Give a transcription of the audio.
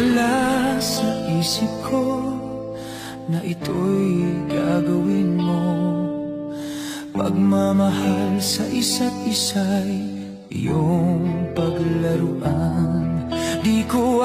wala sa isip ko na ito'y gagawin mo. Pagmamahal sa isa't isa'y iyong paglaruan. Di ko